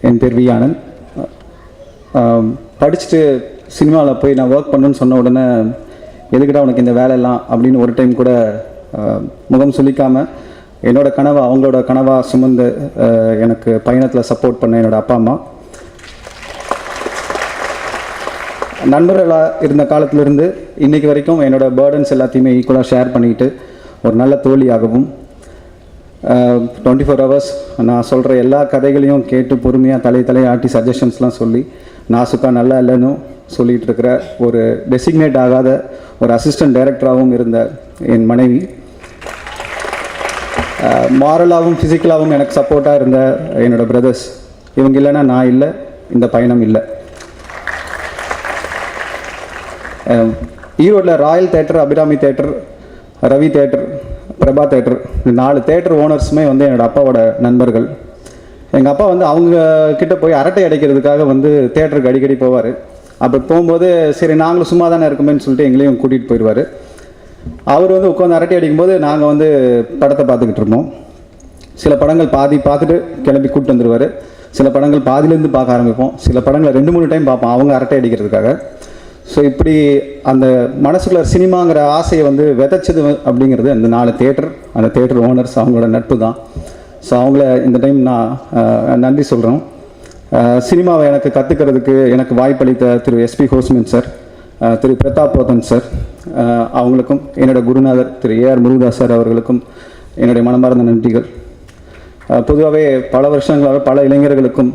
என் பேர் வி ஆனந்த். படிச்சுட்டு சினிமாவில் போய் நான் ஒர்க் பண்ணுன்னு சொன்ன உடனே எதுக்கிட்ட உனக்கு இந்த வேலையெல்லாம் அப்படின்னு ஒரு டைம் கூட முகம் சொல்லிக்காமல் என்னோட கனவை அவங்களோட கனவாக சுமந்து எனக்கு பயணத்தில் சப்போர்ட் பண்ண என்னோடய அப்பா அம்மா, நண்பர்களாக இருந்த காலத்திலிருந்து இன்றைக்கி வரைக்கும் என்னோடய பேர்டன்ஸ் எல்லாத்தையுமே ஈக்குவலாக ஷேர் பண்ணிக்கிட்டு ஒரு நல்ல தோழியாகவும் 24 hours நான் சொல்கிற எல்லா கதைகளையும் கேட்டு பொறுமையாக தலையாட்டி சஜஷன்ஸ்லாம் சொல்லி நாசுக்கா நல்லா இல்லைன்னு சொல்லிகிட்டு இருக்கிற ஒரு டெசிக்னேட் ஆகாத ஒரு அசிஸ்டன்ட் டைரக்டராகவும் இருந்த என் மனைவி, மாரலாகவும் ஃபிசிக்கலாகவும் எனக்கு சப்போர்ட்டாக இருந்த என்னோடய பிரதர்ஸ், இவங்க இல்லைன்னா நான் இல்லை, இந்த பயணம் இல்லை. ஈரோட்டில் royal theatre, Abirami theatre, Ravi theatre, Prabha theatre, இந்த 4 தேட்டர் ஓனர்ஸுமே வந்து என்னோடய அப்பாவோட நண்பர்கள். எங்கள் அப்பா வந்து அவங்க கிட்ட போய் அரட்டை அடைக்கிறதுக்காக வந்து தேட்டருக்கு அடிக்கடி போவார். அப்போ போகும்போது சரி நாங்களும் சும்மா தானே இருக்குமேன்னு சொல்லிட்டு எங்களையும் கூட்டிகிட்டு போயிடுவார். அவர் வந்து உட்காந்து அரட்டை அடிக்கும்போது நாங்கள் வந்து படத்தை பார்த்துக்கிட்டு இருந்தோம். சில படங்கள் பாதி பார்த்துட்டு கிளம்பி கூப்பிட்டு வந்துடுவார். சில படங்கள் பாதியிலேருந்து பார்க்க ஆரம்பிப்போம். சில படங்களை 2-3 டைம் பார்ப்போம் அவங்க அரட்டை அடிக்கிறதுக்காக. ஸோ இப்படி அந்த மனசுக்குள்ள சினிமாங்கிற ஆசையை வந்து விதைச்சது அப்படிங்கிறது அந்த 4 தேட்டர், அந்த தேட்டர் ஓனர்ஸ், அவங்களோட நட்பு தான். ஸோ அவங்கள இந்த டைம் நான் நன்றி சொல்கிறோம். சினிமாவை எனக்கு கற்றுக்கிறதுக்கு எனக்கு வாய்ப்பளித்த திரு எஸ்பி ஹோஸ்மின் சார், திரு பிரதாப் போத்தன் சார், அவங்களுக்கும் என்னோட குருநாதர் திரு ஏஆர் முருகதாஸ் சார் அவர்களுக்கும் என்னுடைய மனமார்ந்த நன்றிகள். பொதுவாகவே பல வருஷங்களாக பல இளைஞர்களுக்கும்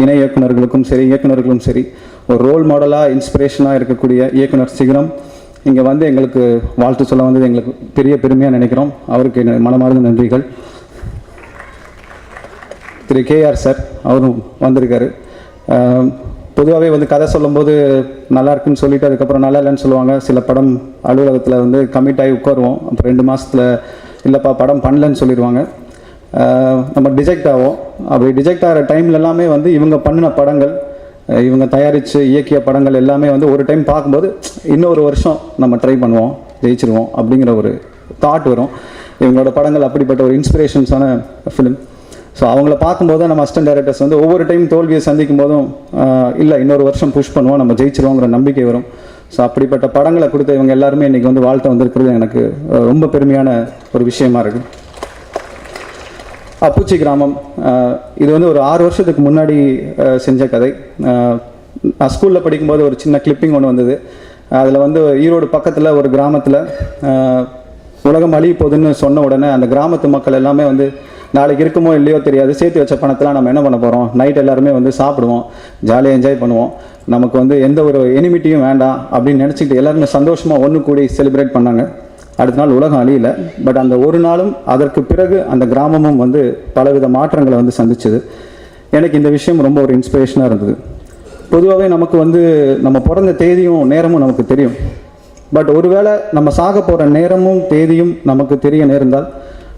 இணை இயக்குநர்களுக்கும் சரி இயக்குநர்களும் சரி ஒரு ரோல் மாடலாக இன்ஸ்பிரேஷனாக இருக்கக்கூடிய இயக்குனர் சிகரம் இங்கே வந்து எங்களுக்கு வாழ்த்து சொல்ல வந்தது எங்களுக்கு பெரிய பெருமையாக நினைக்கிறோம். அவருக்கு என்னுடைய மனமார்ந்த நன்றிகள். திரு கேஆர் சார் அவரும் வந்திருக்காரு. பொதுவாகவே வந்து கதை சொல்லும்போது நல்லா இருக்குன்னு சொல்லிவிட்டு அதுக்கப்புறம் நல்லா இல்லைன்னு சொல்லுவாங்க. சில படம் அலுவலகத்தில் வந்து கமிட் ஆகி உட்காருவோம். அப்புறம் 2 மாதத்தில் இல்லைப்பா படம் பண்ணலன்னு சொல்லிடுவாங்க. நம்ம டிஜெக்ட் ஆகும். அப்படி டிஜெக்ட் ஆகிற டைமில் எல்லாமே வந்து இவங்க பண்ணின படங்கள், இவங்க தயாரித்து இயக்கிய படங்கள் எல்லாமே வந்து ஒரு டைம் பார்க்கும்போது இன்னொரு வருஷம் நம்ம ட்ரை பண்ணுவோம், ஜெயிச்சிருவோம் அப்படிங்கிற ஒரு தாட் வரும். இவங்களோட படங்கள் அப்படிப்பட்ட ஒரு இன்ஸ்பிரேஷன்ஸான ஃபிலிம். ஸோ அவங்கள பார்க்கும்போது நம்ம அசிஸ்டன்ட் டைரக்டர்ஸ் வந்து ஒவ்வொரு டைம் தோல்வியை சந்திக்கும் போதும் இல்லை இன்னொரு வருஷம் புஷ் பண்ணுவோம், நம்ம ஜெயிச்சிருவோங்கிற நம்பிக்கை வரும். ஸோ அப்படிப்பட்ட படங்களை கொடுத்த இவங்க எல்லாருமே இன்றைக்கி வந்து வாழ்த்து வந்திருக்கிறது எனக்கு ரொம்ப பெருமையான ஒரு விஷயமா இருக்குது. அப்புச்சி கிராமம் இது வந்து ஒரு 6 வருஷத்துக்கு முன்னாடி செஞ்ச கதை. நான் ஸ்கூலில் படிக்கும்போது ஒரு சின்ன கிளிப்பிங் ஒன்று வந்தது. அதில் வந்து ஈரோடு பக்கத்தில் ஒரு கிராமத்தில் உலகம் அழிய போகுதுன்னு சொன்ன உடனே அந்த கிராமத்து மக்கள் எல்லாமே வந்து நாளைக்கு இருக்குமோ இல்லையோ தெரியாது, சேர்த்து வச்ச பணத்தெலாம் நம்ம என்ன பண்ண போகிறோம், நைட் எல்லாருமே வந்து சாப்பிடுவோம், ஜாலியாக என்ஜாய் பண்ணுவோம், நமக்கு வந்து எந்த ஒரு எனிமிட்டியும் வேண்டாம் அப்படின்னு நினச்சிக்கிட்டு எல்லாருமே சந்தோஷமாக ஒன்று கூடி செலிப்ரேட் பண்ணாங்க. அடுத்த நாள் உலகம் அழியல. பட் அந்த ஒரு நாளும் அதற்கு பிறகு அந்த கிராமமும் வந்து பலவித மாற்றங்களை வந்து சந்திச்சது. எனக்கு இந்த விஷயம் ரொம்ப ஒரு இன்ஸ்பிரேஷனாக இருந்தது. பொதுவாகவே நமக்கு வந்து நம்ம பிறந்த தேதியும் நேரமும் நமக்கு தெரியும். பட் ஒருவேளை நம்ம சாக போகிற நேரமும் தேதியும் நமக்கு தெரிய நேர்ந்தால்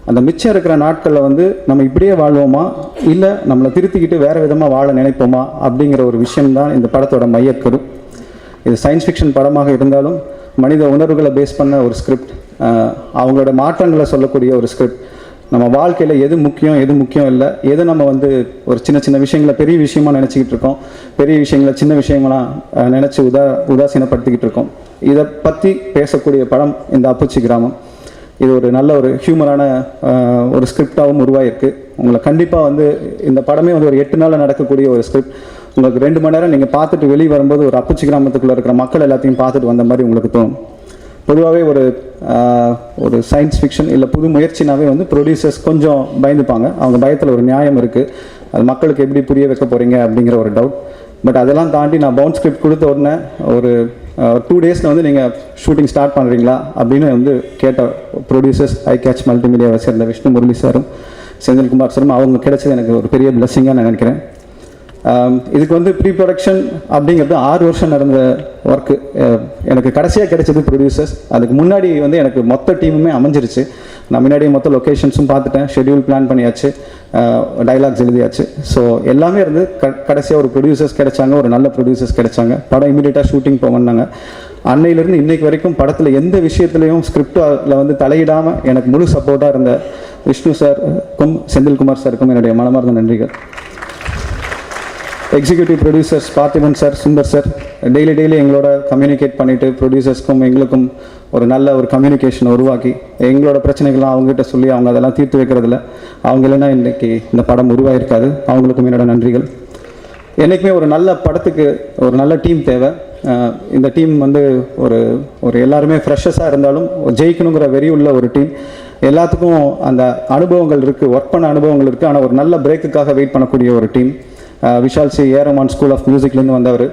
அந்த மிச்சம் இருக்கிற நாட்களில் வந்து நம்ம இப்படியே வாழ்வோமா இல்லை நம்மளை திருத்திக்கிட்டு வேறு விதமாக வாழ நினைப்போமா அப்படிங்கிற ஒரு விஷயம்தான் இந்த படத்தோட மையக்கரு. இது சயின்ஸ் ஃபிக்ஷன் படமாக இருந்தாலும் மனித உணர்வுகளை பேஸ் பண்ண ஒரு ஸ்கிரிப்ட், அவங்களோட மாற்றங்களை சொல்லக்கூடிய ஒரு ஸ்கிரிப்ட். நம்ம வாழ்க்கையில் எது முக்கியம் எது முக்கியம் இல்லை, எது நம்ம வந்து ஒரு சின்ன சின்ன விஷயங்களை பெரிய விஷயமா நினச்சிக்கிட்டு இருக்கோம், பெரிய விஷயங்களை சின்ன விஷயங்களாக நினச்சி உதாசீனப்படுத்திக்கிட்டு இருக்கோம். இதை பற்றி பேசக்கூடிய படம் இந்த அப்புச்சி கிராமம். இது ஒரு நல்ல ஒரு ஹியூமரான ஒரு ஸ்கிரிப்டாகவும் உருவாயிருக்கு. உங்களை கண்டிப்பாக வந்து இந்த படமே வந்து ஒரு 8 நாளில் நடக்கக்கூடிய ஒரு ஸ்கிரிப்ட். உங்களுக்கு 2 மணி நேரம் நீங்கள் பார்த்துட்டு வெளியே வரும்போது ஒரு அப்புச்சி கிராமத்துக்குள்ளே இருக்கிற மக்கள் எல்லாத்தையும் பார்த்துட்டு வந்த மாதிரி உங்களுக்கு தோணும். பொதுவாகவே ஒரு சயின்ஸ் ஃபிக்ஷன் இல்லை புது முயற்சினாவே வந்து ப்ரொடியூசர்ஸ் கொஞ்சம் பயந்துப்பாங்க. அவங்க பயத்தில் ஒரு நியாயம் இருக்குது. அது மக்களுக்கு எப்படி புரிய வைக்க போகிறீங்க அப்படிங்கிற ஒரு டவுட். பட் அதெல்லாம் தாண்டி நான் பவுண்ட் ஸ்கிரிப்ட் கொடுத்த உடனே ஒரு 2 டேஸில் வந்து நீங்கள் ஷூட்டிங் ஸ்டார்ட் பண்ணுறீங்களா அப்படின்னு வந்து கேட்ட ப்ரொடியூசர்ஸ் ஐ கேட்ச் மல்டிமீடியாவை சேர்ந்த விஷ்ணு முரளி சாரும் செந்தில்குமார் சாரும் அவங்க கிடைச்சது எனக்கு ஒரு பெரிய பிளெஸிங்காக நான் நினைக்கிறேன். இதுக்கு வந்து ப்ரீ ப்ரொடக்ஷன் அப்படிங்கிறது 6 வருஷம் நடந்த ஒர்க்கு. எனக்கு கடைசியாக கிடைச்சது ப்ரொடியூசர்ஸ். அதுக்கு முன்னாடி வந்து எனக்கு மொத்த டீமுமே அமைஞ்சிருச்சு. நான் முன்னாடியே மொத்த லொக்கேஷன்ஸும் பார்த்துட்டேன், ஷெட்யூல் பிளான் பண்ணியாச்சு, டைலாக்ஸ் எழுதியாச்சு. ஸோ எல்லாமே இருந்து கடைசியாக ஒரு ப்ரொடியூசர்ஸ் கிடைச்சாங்க, ஒரு நல்ல ப்ரொடியூசர்ஸ் கிடைச்சாங்க. படம் இமீடியட்டாக ஷூட்டிங் போகணுன்னாங்க. அன்னையிலேருந்து இன்னைக்கு வரைக்கும் படத்தில் எந்த விஷயத்துலையும் ஸ்கிரிப்டில் வந்து தலையிடாமல் எனக்கு முழு சப்போர்ட்டாக இருந்த விஷ்ணு சாருக்கும் செந்தில்குமார் சாருக்கும் என்னுடைய மனமார்ந்த நன்றிகள். Executive producers Parthiban sir, Sundar sir daily எங்களோட கம்யூனிகேட் பண்ணிவிட்டு ப்ரொடியூசர்ஸ்க்கும் எங்களுக்கும் ஒரு நல்ல ஒரு கம்யூனிகேஷனை உருவாக்கி எங்களோட பிரச்சனைகள்லாம் அவங்ககிட்ட சொல்லி அவங்க அதெல்லாம் தீர்த்து வைக்கிறதில்ல. அவங்க இல்லைன்னா இன்றைக்கி இந்த படம் உருவாயிருக்காது. அவங்களுக்கும் என்னோட நன்றிகள். என்றைக்குமே ஒரு நல்ல படத்துக்கு ஒரு நல்ல டீம் தேவை. இந்த டீம் வந்து ஒரு எல்லாருமே ஃப்ரெஷர்ஸாக இருந்தாலும் ஜெயிக்கணுங்கிற வெறி உள்ள ஒரு டீம். எல்லாத்துக்கும் அந்த அனுபவங்கள் இருக்குது, ஒர்க் பண்ண அனுபவங்கள் இருக்குது. ஆனால் ஒரு நல்ல பிரேக்குக்காக வெயிட் பண்ணக்கூடிய ஒரு டீம். விஷால் சி ஏரமான் ஸ்கூல் ஆஃப் மியூசிக்லேருந்து வந்தவர்.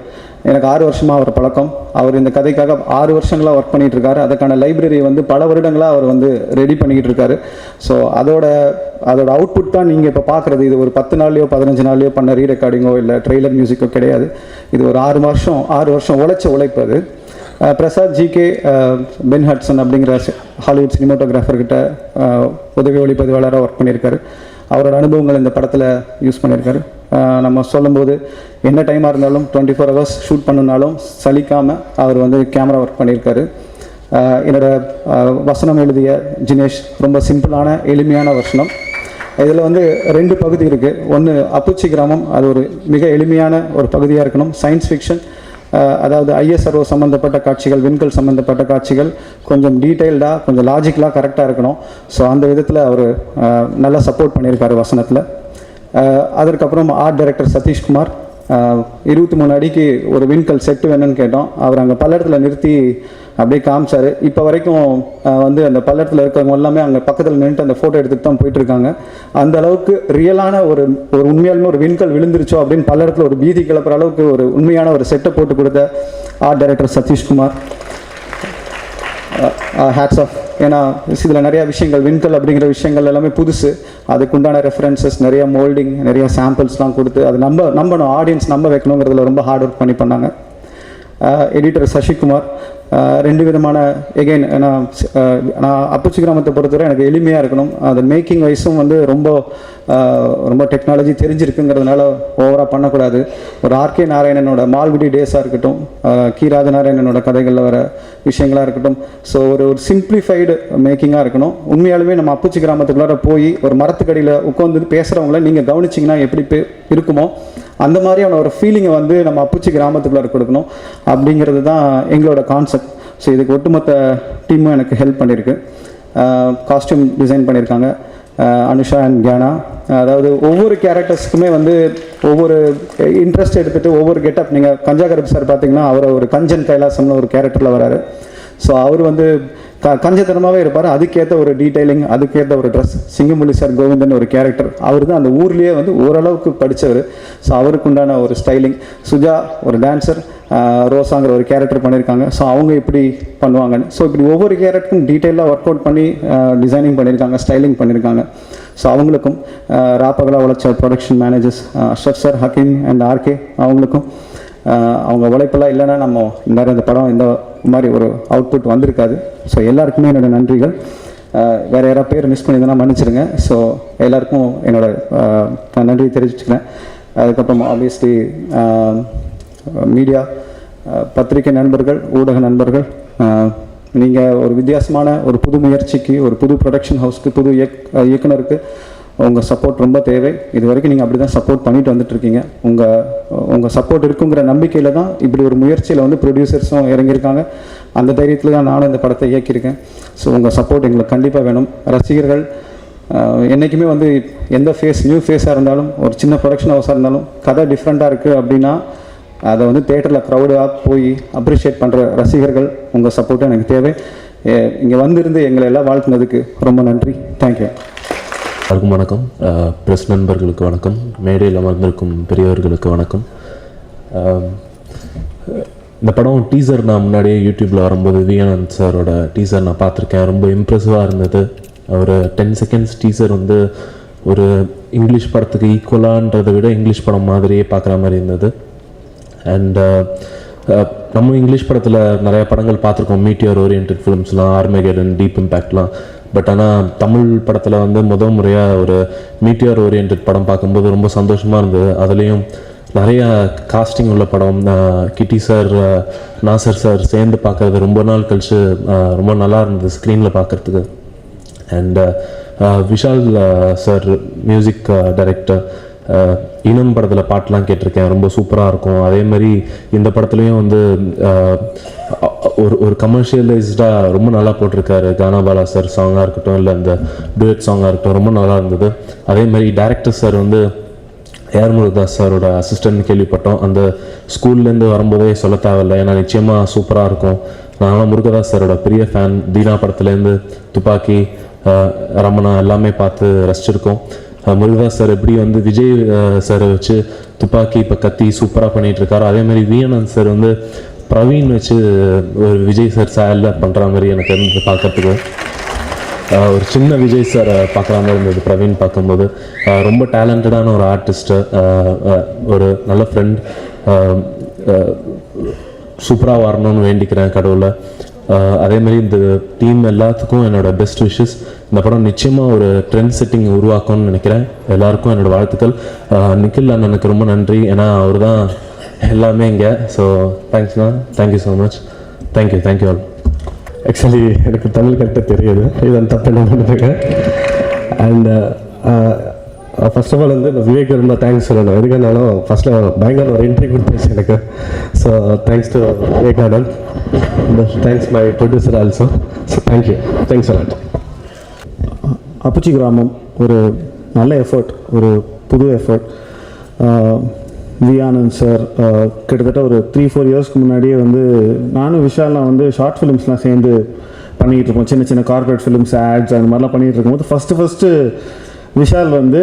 எனக்கு 6 வருஷமாக அவர் பழக்கம். அவர் இந்த கதைக்காக 6 வருஷங்களாக ஒர்க் பண்ணிகிட்டு இருக்காரு. அதுக்கான லைப்ரரி வந்து பல வருடங்களாக அவர் வந்து ரெடி பண்ணிக்கிட்டு இருக்காரு. ஸோ அதோட அவுட்புட் தான் நீங்கள் இப்போ பார்க்குறது. இது ஒரு 10 நாள்லையோ 15 நாள்லையோ பண்ண ரீரெக்கார்டிங்கோ இல்லை ட்ரெய்லர் மியூசிக்கோ கிடையாது. இது ஒரு 6 வருஷம் உழைச்ச உழைப்பு அது. பிரசாத் ஜிகே பென் ஹட்சன் அப்படிங்கிற ஹாலிவுட் சினிமாட்டோகிராஃபர்கிட்ட உதவி ஒளிப்பதிவாளராக ஒர்க் பண்ணியிருக்காரு. அவரோட அனுபவங்கள் இந்த படத்தில் யூஸ் பண்ணியிருக்காரு. நம்ம சொல்லும்போது என்ன டைமாக இருந்தாலும் 24 ஹவர்ஸ் ஷூட் பண்ணுனாலும் சலிக்காமல் அவர் வந்து கேமரா ஒர்க் பண்ணியிருக்காரு. என்னோடய வசனம் எழுதிய ஜினேஷ் ரொம்ப சிம்பிளான எளிமையான வசனம். இதில் வந்து 2 பகுதி இருக்குது. ஒன்று அப்புச்சி கிராமம், அது ஒரு மிக எளிமையான ஒரு பகுதியாக இருக்கணும். சயின்ஸ் ஃபிக்ஷன், அதாவது ஐஎஸ்ஆர்ஓ சம்மந்தப்பட்ட காட்சிகள், விண்கல் சம்மந்தப்பட்ட காட்சிகள் கொஞ்சம் டீட்டெயில்டாக கொஞ்சம் லாஜிக்கலாக கரெக்டாக இருக்கணும். ஸோ அந்த விதத்தில் அவர் நல்லா சப்போர்ட் பண்ணியிருக்காரு வசனத்தில். அதற்கப்புறம் ஆர்ட் டைரக்டர் சதீஷ்குமார் 23 அடிக்கு ஒரு விண்கல் செட்டு வேணும்னு கேட்டோம். அவர் அங்கே பல்லடத்தில் நிறுத்தி அப்படியே காமிச்சார். இப்போ வரைக்கும் வந்து அந்த பல்லடத்தில் இருக்கிறவங்க எல்லாமே அங்கே பக்கத்தில் நின்றுட்டு அந்த ஃபோட்டோ எடுத்துகிட்டு தான் போயிட்டுருக்காங்க. அந்த அளவுக்கு ரியலான ஒரு உண்மையாலுமே ஒரு விண்கல் விழுந்துருச்சோ அப்படின்னு பல்லடத்தில் ஒரு பீதி கிளப்புற அளவுக்கு ஒரு உண்மையான ஒரு செட்டை போட்டு கொடுத்த art director Sathishkumar, hats off. ஏன்னா இதில் நிறையா விஷயங்கள், விண்கல் அப்படிங்கிற விஷயங்கள் எல்லாமே புதுசு. அதுக்குண்டான ரெஃபரன்சஸ், நிறைய மோல்டிங், நிறைய சாம்பிள்ஸ்லாம் கொடுத்து அது நம்பணும், ஆடியன்ஸ் நம்ப வைக்கணுங்கிறதுல ரொம்ப ஹார்ட் ஒர்க் பண்ணாங்க. எடிட்டர் சசிகுமார் 2 விதமான எகெயின், நான் அப்புச்சி கிராமத்தை பொறுத்தவரை எனக்கு எளிமையாக இருக்கணும். அது மேக்கிங் வைஸும் வந்து ரொம்ப டெக்னாலஜி தெரிஞ்சிருக்குங்கிறதுனால ஓவராக பண்ணக்கூடாது. ஒரு ஆர்கே நாராயணனோட மால்குடி டேஸாக இருக்கட்டும், கி ராஜநாராயணனோட கதைகளில் வர விஷயங்களாக இருக்கட்டும், ஸோ ஒரு சிம்பிளிஃபைடு மேக்கிங்காக இருக்கணும். உண்மையாலுமே நம்ம அப்புச்சி கிராமத்துக்குள்ளார போய் ஒரு மரத்துக்கடியில் உட்காந்து பேசுகிறவங்கள நீங்கள் கவனிச்சிங்கன்னா எப்படி இருக்குமோ அந்த மாதிரியான ஒரு ஃபீலிங்கை வந்து நம்ம அப்புச்சி கிராமத்துக்குள்ளார கொடுக்கணும் அப்படிங்கிறது தான் எங்களோட கான்செப்ட். ஸோ இதுக்கு ஒட்டுமொத்த டீமும் எனக்கு ஹெல்ப் பண்ணியிருக்கு. காஸ்டியூம் டிசைன் பண்ணியிருக்காங்க அனுஷா அண்ட் கியானா. அதாவது ஒவ்வொரு கேரக்டர்ஸ்க்குமே வந்து ஒவ்வொரு இன்ட்ரெஸ்ட் எடுத்துகிட்டு ஒவ்வொரு கெட்டப். நீங்கள் கஞ்சாகரப் சார் பார்த்தீங்கன்னா அவர் ஒரு கஞ்சன் கைலாசம்னு ஒரு கேரக்டரில் வராரு. ஸோ அவர் வந்து கஞ்சத்தனமாகவே இருப்பார். அதுக்கேற்ற ஒரு டீட்டெயிலிங், அதுக்கேற்ற ஒரு ட்ரெஸ். சிங்கமுலி சார் கோவிந்தன் ஒரு கேரக்டர், அவர் தான் அந்த ஊர்லேயே வந்து ஓரளவுக்கு படித்தவர். ஸோ அவருக்கு உண்டான ஒரு ஸ்டைலிங். சுஜா ஒரு டான்ஸர், ரோசாங்கிற ஒரு கேரக்டர் பண்ணியிருக்காங்க. ஸோ அவங்க இப்படி பண்ணுவாங்கன்னு. ஸோ இப்படி ஒவ்வொரு கேரக்டரும் டீட்டெயிலாக ஒர்க் அவுட் பண்ணி டிசைனிங் பண்ணியிருக்காங்க, ஸ்டைலிங் பண்ணியிருக்காங்க. ஸோ அவங்களுக்கும் ராப்பகலா உழைச்ச production managers Ashraf sir, Hakeem and RK, அவங்களுக்கும் அவங்க உழைப்பெல்லாம் இல்லைன்னா நம்ம இந்த படம் இந்த மாதிரி ஒரு அவுட்புட் வந்திருக்காது. ஸோ எல்லாருக்குமே என்னோடய நன்றிகள். வேறு யாராவது பேர் மிஸ் பண்ணியிருந்தேன்னா மன்னிச்சிடுங்க. ஸோ எல்லாருக்கும் என்னோடய நன்றி தெரிவிச்சுக்கிறேன். அதுக்கப்புறம் ஆப்வியஸ்லி மீடியா, பத்திரிகை நண்பர்கள், ஊடக நண்பர்கள், நீங்கள் ஒரு வித்தியாசமான ஒரு புது முயற்சிக்கு, ஒரு புது ப்ரொடக்ஷன் ஹவுஸ்க்கு, புது இயக்குனருக்கு உங்கள் சப்போர்ட் ரொம்ப தேவை. இது வரைக்கும் நீங்கள் அப்படி தான் சப்போர்ட் பண்ணிட்டு வந்துட்டுருக்கீங்க. உங்கள் சப்போர்ட் இருக்குங்கிற நம்பிக்கையில் தான் இப்படி ஒரு முயற்சியில் வந்து ப்ரொடியூசர்ஸும் இறங்கியிருக்காங்க. அந்த தைரியத்தில் தான் நானும் இந்த படத்தை இயக்கியிருக்கேன். ஸோ உங்கள் சப்போர்ட் எங்களுக்கு கண்டிப்பாக வேணும். ரசிகர்கள் என்றைக்குமே வந்து எந்த நியூ ஃபேஸாக இருந்தாலும், ஒரு சின்ன ப்ரொடக்ஷன் ஹவுஸாக இருந்தாலும், கதை டிஃப்ரெண்ட்டாக இருக்குது அப்படின்னா அதை வந்து தேட்டரில் க்ரௌடாக போய் அப்ரிஷியேட் பண்ணுற ரசிகர்கள் உங்கள் சப்போர்ட்டும் எனக்கு தேவை. இங்கே வந்திருந்து எங்களை எல்லாம் வாழ்த்துனதுக்கு ரொம்ப நன்றி. தேங்க்யூ. எல்லாருக்கும் வணக்கம். ப்ரெஸ் நண்பர்களுக்கு வணக்கம். மேடையில் அமர்ந்திருக்கும் பெரியவர்களுக்கு வணக்கம். இந்த படம் டீசர் நான் முன்னாடியே யூடியூப்பில் வரும்போது விஎன்என் சாரோட டீசர் நான் பார்த்துருக்கேன். ரொம்ப இம்ப்ரெசிவாக இருந்தது. ஒரு 10 செகண்ட்ஸ் டீசர் வந்து ஒரு இங்கிலீஷ் படத்துக்கு ஈக்குவலான்றதை விட இங்கிலீஷ் படம் மாதிரியே பார்க்குற மாதிரி இருந்தது. அண்ட் நம்ம இங்கிலீஷ் படத்தில் நிறைய படங்கள் பார்த்துருக்கோம், மீட்டியர் ஓரியன்ட் ஃபிலிம்ஸ்லாம், ஆர்மேகடன், டீப் இம்பேக்ட்லாம். பட் ஆனால் தமிழ் படத்தில் வந்து முறையாக ஒரு மீட்டியர் ஓரியன்ட் படம் பார்க்கும்போது ரொம்ப சந்தோஷமாக இருந்தது. அதுலேயும் நிறையா காஸ்டிங் உள்ள படம். கிட்டி சார், நாசர் சார் சேர்ந்து பார்க்குறது ரொம்ப நாள் கழிச்சு ரொம்ப நல்லா இருந்தது ஸ்க்ரீனில் பார்க்குறதுக்கு. And Vishal sir music director, இனம் படத்தில் பாட்டெலாம் கேட்டிருக்கேன், ரொம்ப சூப்பராக இருக்கும். அதே மாதிரி இந்த படத்துலையும் வந்து ஒரு கமர்ஷியலைஸ்டாக ரொம்ப நல்லா போட்டிருக்காரு. கானாபாலா சார் சாங்காக இருக்கட்டும், இல்லை இந்த டூயட் சாங்காக இருக்கட்டும், ரொம்ப நல்லா இருந்தது. அதே மாதிரி டைரக்டர் சார் வந்து ஏஆர் முருகதாஸ் சாரோட அசிஸ்டன்ட் கேள்விப்பட்டோம். அந்த ஸ்கூல்லேருந்து வரும்போதே சொல்ல தேவையில்லை, ஏன்னா நிச்சயமாக சூப்பராக இருக்கும். நாங்களாம் முருகதாஸ் சாரோட பெரிய ஃபேன். தீனா படத்துலேருந்து துப்பாக்கி, ரமணா எல்லாமே பார்த்து ரசிச்சிருக்கோம். முருகதாஸ் சார் எப்படி வந்து விஜய் சாரை வச்சு துப்பாக்கி இப்போ கத்தி சூப்பராக பண்ணிகிட்ருக்காரோ, அதேமாதிரி விஎன்என் சார் வந்து பிரவீன் வச்சு ஒரு விஜய் சார் சேலில் பண்ணுற மாதிரி எனக்கு இருந்து பார்க்கறதுக்கு ஒரு சின்ன விஜய் சாரை பார்க்குற மாதிரி இருந்தது பிரவீன் பார்க்கும்போது. ரொம்ப டேலண்டடான ஒரு ஆர்டிஸ்ட்டு, ஒரு நல்ல ஃப்ரெண்ட், சூப்பராக வரணும்னு வேண்டிக்கிறேன் கடவுளை. அதேமாதிரி இந்த டீம் எல்லாத்துக்கும் என்னோடய பெஸ்ட் விஷஸ். இந்த படம் நிச்சயமாக ஒரு ட்ரெண்ட் செட்டிங் உருவாக்கும்னு நினைக்கிறேன். எல்லாருக்கும் என்னோடய வாழ்த்துக்கள். நிக்கில் அண்ணனுக்கு ரொம்ப நன்றி, ஏன்னா அவர் தான் எல்லாமே இங்கே. ஸோ தேங்க்ஸ்ண்ணா, thank you so much. Thank you all. Actually எனக்கு தமிழ் கரெக்டாக தெரியுது, இதுதான் தப்பு என்ன பண்ணிருக்கேன். அண்ட் ஃபர்ஸ்ட் ஆஃப் ஆல் வந்து நான் விவேக் ரொம்ப தேங்க்ஸ் சொல்லணும். எதுக்குனாலும் ஃபஸ்ட்டில் பயங்கர ஒரு என்ட்ரி கொடுத்துருச்சு எனக்கு. So thanks to Vivekanand, thanks my producer also. So thanks a lot. Appuchi Gramam ஒரு நல்ல எஃபர்ட், ஒரு புது எஃபர்ட். வி ஆனந்த் சார் கிட்டத்தட்ட ஒரு 3-4 இயர்ஸ்க்கு முன்னாடியே வந்து நானும் விஷால்லாம் வந்து ஷார்ட் ஃபிலிம்ஸ்லாம் சேர்ந்து பண்ணிகிட்டு இருக்கோம். சின்ன சின்ன கார்பரேட் ஃபிலிம்ஸ், ஆட்ஸ் அந்த மாதிரிலாம் பண்ணிகிட்டு இருக்கும்போது ஃபஸ்ட்டு விஷால் வந்து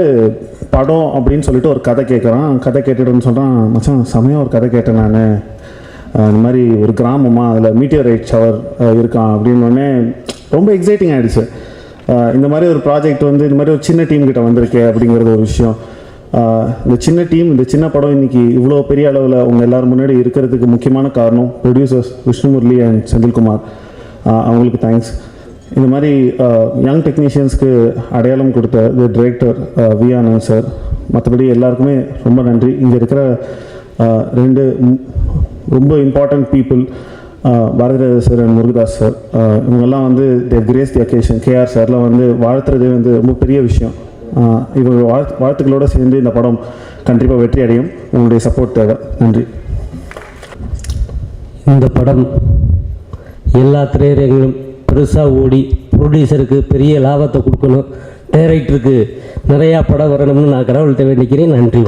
படம் அப்படின்னு சொல்லிட்டு ஒரு கதை கேட்குறான். கதை கேட்டுட்டுன்னு சொல்கிறான், மச்சான் செமையாக ஒரு கதை கேட்டேன் நான், இந்த மாதிரி ஒரு கிராமமாக அதில் மீட்டியரைட் ஷவர் இருக்கான் அப்படின்னோடனே ரொம்ப எக்ஸைட்டிங் ஆகிடுச்சு. இந்த மாதிரி ஒரு ப்ராஜெக்ட் வந்து இந்த மாதிரி ஒரு சின்ன டீம் கிட்ட வந்திருக்கே அப்படிங்கிறது ஒரு விஷயம். இந்த சின்ன டீம், இந்த சின்ன படம் இன்றைக்கி இவ்வளோ பெரிய அளவில் உங்கள் எல்லோரும் முன்னாடி இருக்கிறதுக்கு முக்கியமான காரணம் ப்ரொடியூசர்ஸ் விஷ்ணுமுரளி அண்ட் செந்தில்குமார். அவங்களுக்கு தேங்க்ஸ். இந்த மாதிரி யங் டெக்னீஷியன்ஸ்க்கு அடையாளம் கொடுத்த டிரெக்டர் வி ஆனந்த் சார், மற்றபடி எல்லாருக்குமே ரொம்ப நன்றி. இங்கே இருக்கிற 2 ரொம்ப important people, Bharathiraja sir and Murugadoss sir, இவங்கெல்லாம் வந்து தேவ் கிரேஸ் தி அக்கேஷன். கேஆர் சார்லாம் வந்து வாழ்த்துறதே வந்து ரொம்ப பெரிய விஷயம். இவங்க வாழ்த்துக்களோடு சேர்ந்து இந்த படம் கண்டிப்பாக வெற்றி அடையும். உங்களுடைய சப்போர்ட் தேவை. நன்றி. இந்த படம் எல்லா திரையரங்கிலும் பெருசாக ஓடி ப்ரொடியூசருக்கு பெரிய லாபத்தை கொடுக்கணும், டைரக்டருக்கு நிறையா படம் வரணும்னு நான் கடவுள்கிட்ட வேண்டிக்கிறேன். நன்றி.